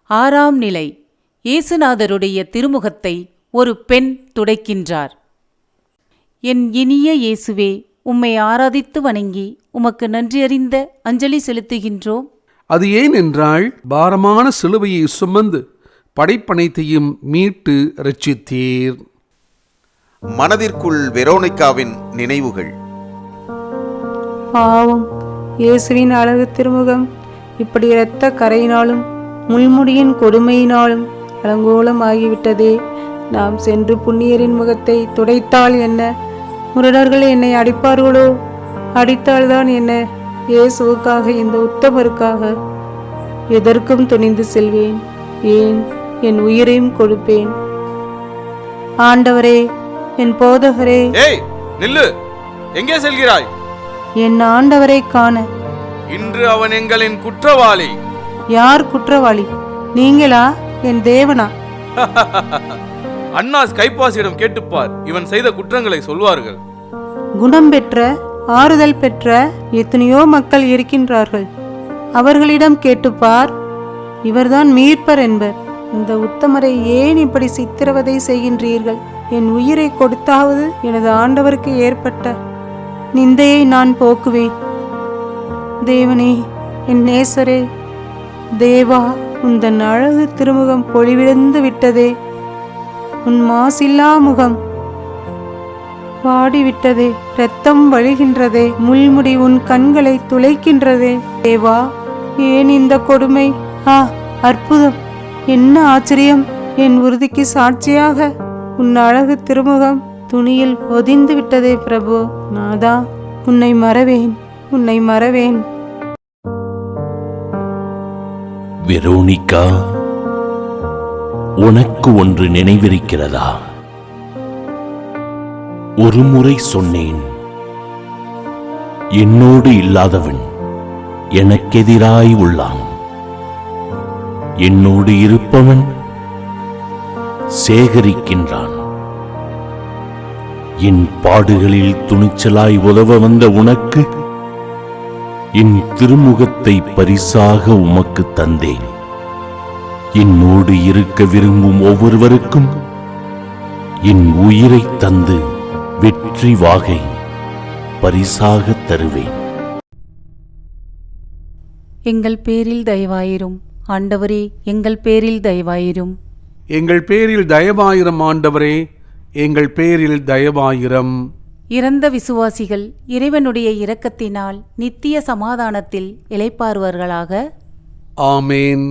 ஆறாம் நிலை. இயேசுநாதருடைய திருமுகத்தை ஒரு பெண் துடைக்கின்றார். என் இனிய இயேசுவே, உம்மை ஆராதித்து வணங்கி உமக்கு நன்றியறிந்த அஞ்சலி செலுத்துகின்றோம். அது ஏன் என்றால், பாரமான சிலுவையை சுமந்து படைப்பனைத்தையும் மீட்டு இரட்சித்தீர். மனதிற்குள் வெரோனிகாவின் நினைவுகள். பாவம், இயேசுவின் அழகு திருமுகம் இப்படி இரத்த கரையினாலும் முள்முடியின் கொடுமையினாலும் அலங்கோலம் ஆகிவிட்டதே. நாம் சென்று புண்ணியரின் முகத்தை துடைத்தால் என்ன? முரடர்கள் என்னை அடிப்பார்களோ? அடித்தால்தான் என்ன? இயேசுவுக்காக, இந்த உத்தமருக்காக எதற்கும் துணிந்து செல்வேன். ஏன், என் உயிரையும் கொடுப்பேன். ஆண்டவரே, என் போதகரே. ஏய் நில்லு, எங்கே செல்கிறாய்? என் ஆண்டவரை காண. இன்று அவன் எங்களின் குற்றவாளி. யார் குற்றவாளி? நீங்களா? என் தேவனா? அன்னாஸ் கைப்பாசியிடம் கேட்டுப்பார், இவன் செய்த குற்றங்களை சொல்வார்கள். குணம் பெற்ற, ஆறுதல் பெற்ற எத்தனையோ மக்கள் இருக்கின்றார்கள். அவர்களிடம் கேட்டுப்பார், இவர்தான் மீட்பர் என்பர். இந்த உத்தமரை ஏன் இப்படி சித்திரவதை செய்கின்றீர்கள்? என் உயிரை கொடுத்தாவது எனது ஆண்டவருக்கு ஏற்பட்ட நிந்தையை நான் போக்குவேன். தேவனே, என் நேசரே, தேவா, உந்தன் அழகு திருமுகம் பொழிவிழந்து விட்டதே. உன் மாசில்லா முகம் வாடிவிட்டதே. இரத்தம் வழிகின்றதே. முள்முடி உன் கண்களை துளைக்கின்றதே. தேவா, ஏன் இந்த கொடுமை? அற்புதம்! என்ன ஆச்சரியம்! என் உறுதிக்கு சாட்சியாக உன் அழகு திருமுகம் துணியில் ஒதிந்து விட்டதே. பிரபு நாதா, உன்னை மறவேன், உன்னை மறவேன். வெரோனிகா, உனக்கு ஒன்று நினைவிருக்கிறதா? ஒரு முறை சொன்னேன், என்னோடு இல்லாதவன் எனக்கெதிராய் உள்ளான், என்னோடு இருப்பவன் சேகரிக்கின்றான். என் பாடுகளில் துணிச்சலாய் உதவ வந்த உனக்கு என் திருமுகத்தை பரிசாக உமக்கு தந்தேன். என்னோடு இருக்க விரும்பும் ஒவ்வொருவருக்கும் என் உயிரை தந்து வெற்றி வாகை பரிசாக தருவேன். எங்கள் பேரில் தயவாயிரும் ஆண்டவரே, எங்கள் பேரில் தயவாயிரும். எங்கள் பேரில் தயவாயிரம் ஆண்டவரே, எங்கள் பேரில் தயவாயிரம். இறந்த விசுவாசிகள் இறைவனுடைய இரக்கத்தினால் நித்திய சமாதானத்தில் இளைப்பாறுவார்களாக. ஆமேன்.